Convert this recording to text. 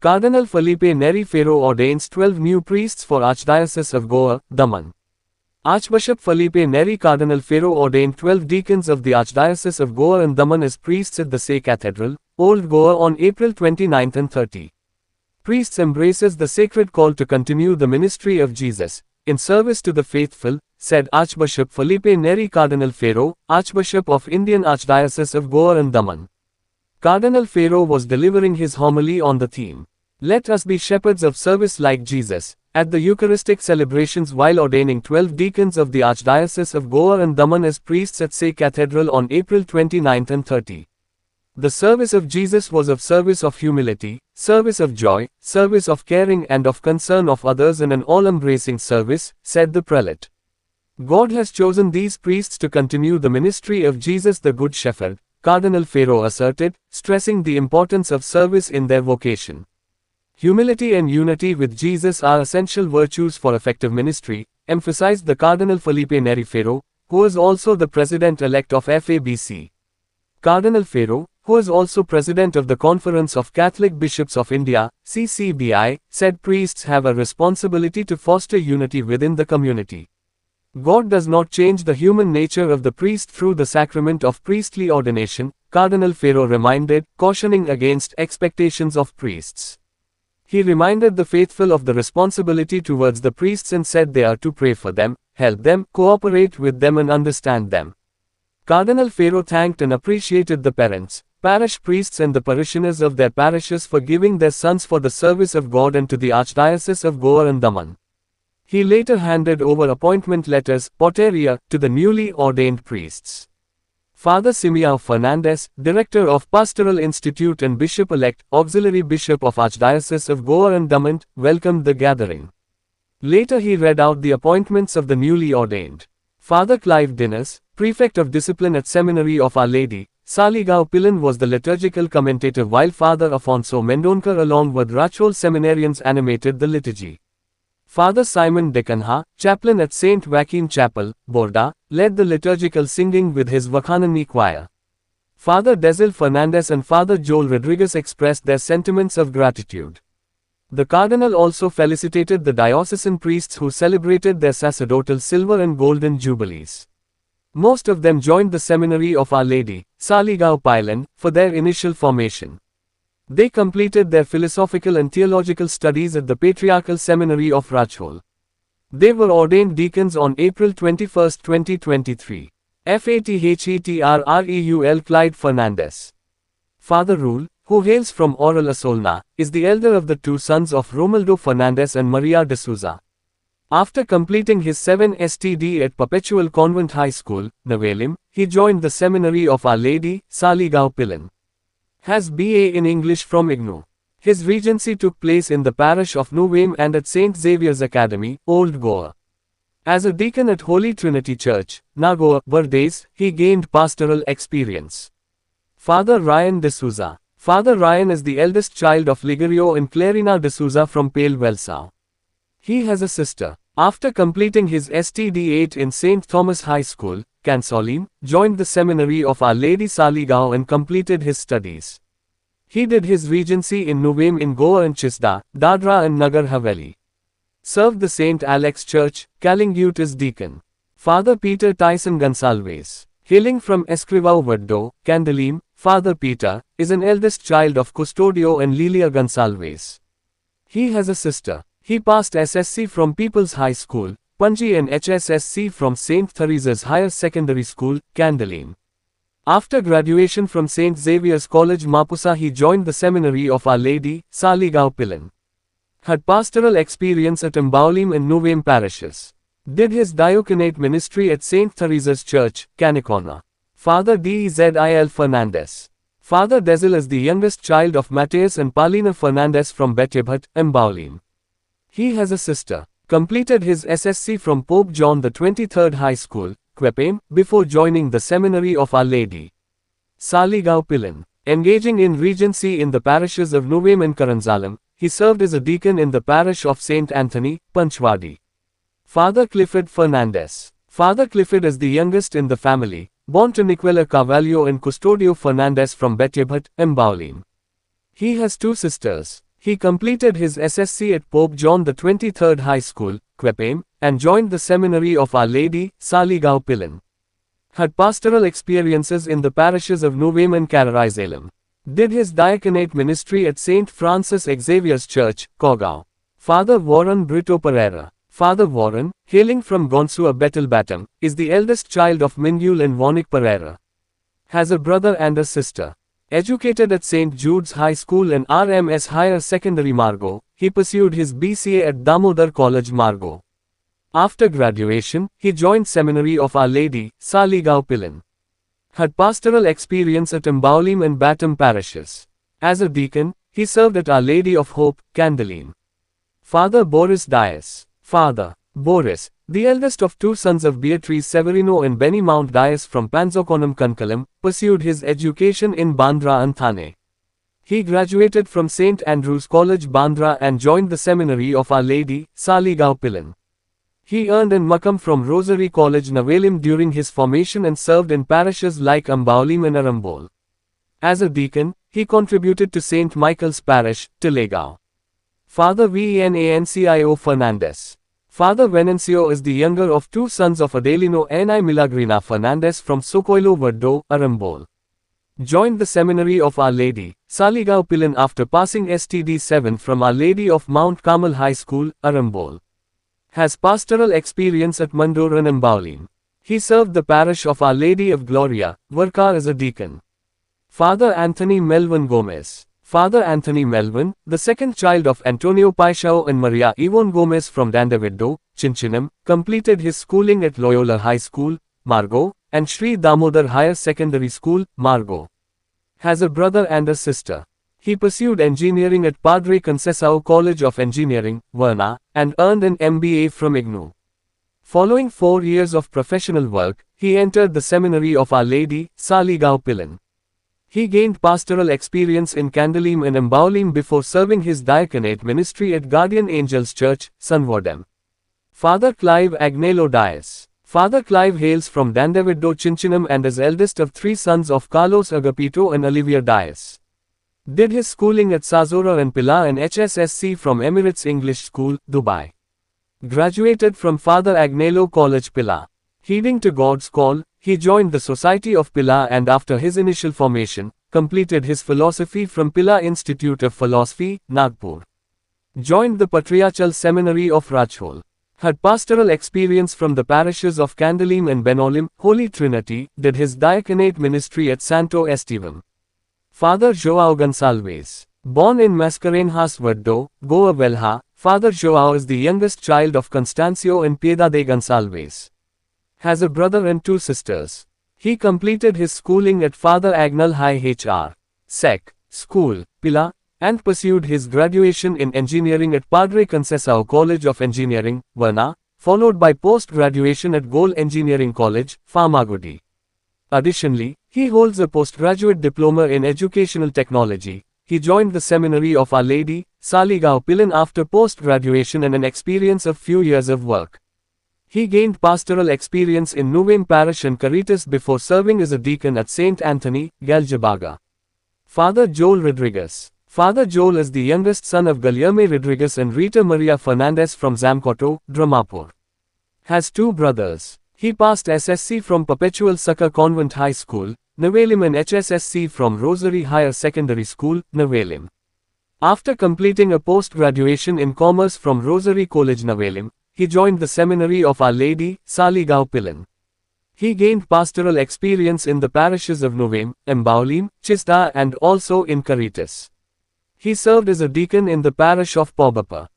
Cardinal Felipe Neri Ferro ordains 12 new priests for Archdiocese of Goa, Daman. Archbishop Felipe Neri Cardinal Ferro ordained 12 deacons of the Archdiocese of Goa and Daman as priests at the Say Cathedral, Old Goa on April 29 and 30. Priests embraces the sacred call to continue the ministry of Jesus, in service to the faithful, said Archbishop Felipe Neri Cardinal Ferro, Archbishop of Indian Archdiocese of Goa and Daman. Cardinal Ferro was delivering his homily on the theme, "Let us be shepherds of service like Jesus," at the Eucharistic celebrations while ordaining 12 deacons of the Archdiocese of Goa and Daman as priests at Say Cathedral on April 29 and 30. The service of Jesus was of service of humility, service of joy, service of caring and of concern of others and an all-embracing service, said the prelate. God has chosen these priests to continue the ministry of Jesus the Good Shepherd, Cardinal Ferro asserted, stressing the importance of service in their vocation. Humility and unity with Jesus are essential virtues for effective ministry, emphasized the Cardinal Felipe Neri Ferro, who is also the president-elect of FABC. Cardinal Ferro, who is also president of the Conference of Catholic Bishops of India, CCBI, said priests have a responsibility to foster unity within the community. God does not change the human nature of the priest through the sacrament of priestly ordination, Cardinal Ferro reminded, cautioning against expectations of priests. He reminded the faithful of the responsibility towards the priests and said they are to pray for them, help them, cooperate with them and understand them. Cardinal Ferro thanked and appreciated the parents, parish priests and the parishioners of their parishes for giving their sons for the service of God and to the Archdiocese of Goa and Daman. He later handed over appointment letters, Porteria, to the newly ordained priests. Father Simeão Fernandes, Director of Pastoral Institute and Bishop-elect, Auxiliary Bishop of Archdiocese of Goa and Daman, welcomed the gathering. Later he read out the appointments of the newly ordained. Father Clive Dinas, Prefect of Discipline at Seminary of Our Lady, Saligao Pilan was the liturgical commentator while Father Afonso Mendonkar along with Rachol seminarians animated the liturgy. Father Simon Dekanha, chaplain at St. Joaquin Chapel, Borda, led the liturgical singing with his Wakhanani choir. Father Desil Fernandes and Father Joel Rodriguez expressed their sentiments of gratitude. The Cardinal also felicitated the diocesan priests who celebrated their sacerdotal silver and golden jubilees. Most of them joined the Seminary of Our Lady, Saligao Pilan, for their initial formation. They completed their philosophical and theological studies at the Patriarchal Seminary of Rachol. They were ordained deacons on April 21, 2023. FATHETRREUL Clyde Fernandes. Father Rule, who hails from Oral Asolna, is the elder of the two sons of Romualdo Fernandes and Maria de Souza. After completing his 7 STD at Perpetual Convent High School, Nevalim, he joined the Seminary of Our Lady, Saligao Pilan. Has BA in English from IGNOU. His regency took place in the parish of Nuvem and at St. Xavier's Academy, Old Goa. As a deacon at Holy Trinity Church, Nagoa, Verdes, he gained pastoral experience. Father Ryan de Souza. Father Ryan is the eldest child of Ligerio and Clarina de Souza from Pale Welsau. He has a sister. After completing his STD8 in St. Thomas High School, Cansolim, joined the Seminary of Our Lady Saligao and completed his studies. He did his regency in Nuvem in Goa and Chisda, Dadra and Nagar Haveli. Served the St. Alex Church, Calingute as deacon. Father Peter Tyson Gonsalves, hailing from Escrivao Vaddo, Candalim, Father Peter, is an eldest child of Custodio and Lilia Gonsalves. He has a sister. He passed SSC from People's High School, Panji and HSSC from St. Theresa's Higher Secondary School, Candalim. After graduation from St. Xavier's College Mapusa he joined the Seminary of Our Lady, Saligao Pilan. Had pastoral experience at Mbaulim and Nuvem parishes. Did his diaconate ministry at St. Theresa's Church, Canicona. Father Dezil Fernandes. Father Desil is the youngest child of Mateus and Paulina Fernandes from Betebhat, Mbaulim. He has a sister. Completed his SSC from Pope John XXIII High School, Quepem, before joining the Seminary of Our Lady. Saligao Pilan. Engaging in regency in the parishes of Nuvem and Karanzalam, he served as a deacon in the parish of St. Anthony, Panchwadi. Father Clifford Fernandes. Father Clifford is the youngest in the family, born to Niquela Carvalho and Custodio Fernandes from Betebhat, Mbaulim. He has two sisters. He completed his SSC at Pope John XXIII High School, Quepame, and joined the seminary of Our Lady, Saligao Pilan. Had pastoral experiences in the parishes of Nuvem and Cararizalam. Did his diaconate ministry at St. Francis Xavier's Church, Cogao. Father Warren Brito Pereira. Father Warren, hailing from Gonsua Betelbatam, is the eldest child of Mingul and Wanik Pereira. Has a brother and a sister. Educated at St. Jude's High School and RMS Higher Secondary Margo, he pursued his BCA at Damodar College Margo. After graduation, he joined Seminary of Our Lady, Saligao Pilan. Had pastoral experience at Mbaulim and Batam parishes. As a deacon, he served at Our Lady of Hope, Candalim. Father Boris Dias. Father Boris, the eldest of two sons of Beatrice Severino and Benny Mount Dias from Panzokonam Kankalam, pursued his education in Bandra and Thane. He graduated from St. Andrew's College Bandra and joined the Seminary of Our Lady, Saligao Pilan. He earned an Makam from Rosary College Navelim during his formation and served in parishes like Ambaulim and Arambol. As a deacon, he contributed to St. Michael's Parish, Tilegao. Father Venancio Fernandez. Father Venancio is the younger of two sons of Adelino Ni Milagrina Fernandez from Socoilo Verdo, Arambol. Joined the Seminary of Our Lady, Saligao Pilan after passing STD 7 from Our Lady of Mount Carmel High School, Arambol. Has pastoral experience at Mandoran and Mbaulim. He served the parish of Our Lady of Gloria, Varkar as a deacon. Father Anthony Melvin Gomez. Father Anthony Melvin, the second child of Antonio Paixao and Maria Yvonne Gomez from Dandaviddo, Chinchinam, completed his schooling at Loyola High School, Margo, and Sri Damodar Higher Secondary School, Margo. Has a brother and a sister. He pursued engineering at Padre Conceição College of Engineering, Varna, and earned an MBA from IGNOU. Following 4 years of professional work, he entered the Seminary of Our Lady, Saligao Pilan. He gained pastoral experience in Candalim and Mbaulim before serving his diaconate ministry at Guardian Angels Church, Sunwardam. Father Clive Agnello Dias. Father Clive hails from Dandaviddo Chinchinam and is eldest of 3 sons of Carlos Agapito and Olivia Dias. Did his schooling at Sazora and Pila and HSSC from Emirates English School, Dubai. Graduated from Father Agnello College Pila. Heeding to God's call, he joined the Society of Pila and after his initial formation, completed his philosophy from Pila Institute of Philosophy, Nagpur. Joined the Patriarchal Seminary of Rajhol. Had pastoral experience from the parishes of Candalim and Benolim, Holy Trinity, did his diaconate ministry at Santo Estevam. Father João Gonçalves. Born in Mascarenhas Verdo, Goa Velha, Father João is the youngest child of Constancio and Piedade Gonçalves. Has a brother and 2 sisters. He completed his schooling at Father Agnel High HR. Sec. School, Pila, and pursued his graduation in engineering at Padre Conceição College of Engineering, Varna, followed by post-graduation at Goal Engineering College, Farmagudi. Additionally, he holds a postgraduate diploma in educational technology. He joined the Seminary of Our Lady, Saligao Pilan after post-graduation and an experience of few years of work. He gained pastoral experience in Nuvem Parish and Caritas before serving as a deacon at St. Anthony, Galjabaga. Father Joel Rodriguez. Father Joel is the youngest son of Guilherme Rodriguez and Rita Maria Fernandez from Zamcoto, Dramapur. Has 2 brothers. He passed SSC from Perpetual Succor Convent High School, Navelim and HSSC from Rosary Higher Secondary School, Navelim. After completing a post-graduation in commerce from Rosary College Navelim, he joined the Seminary of Our Lady, Saligao Pilan. He gained pastoral experience in the parishes of Nuvem, Mbaulim, Chista and also in Caritas. He served as a deacon in the parish of Pobapa.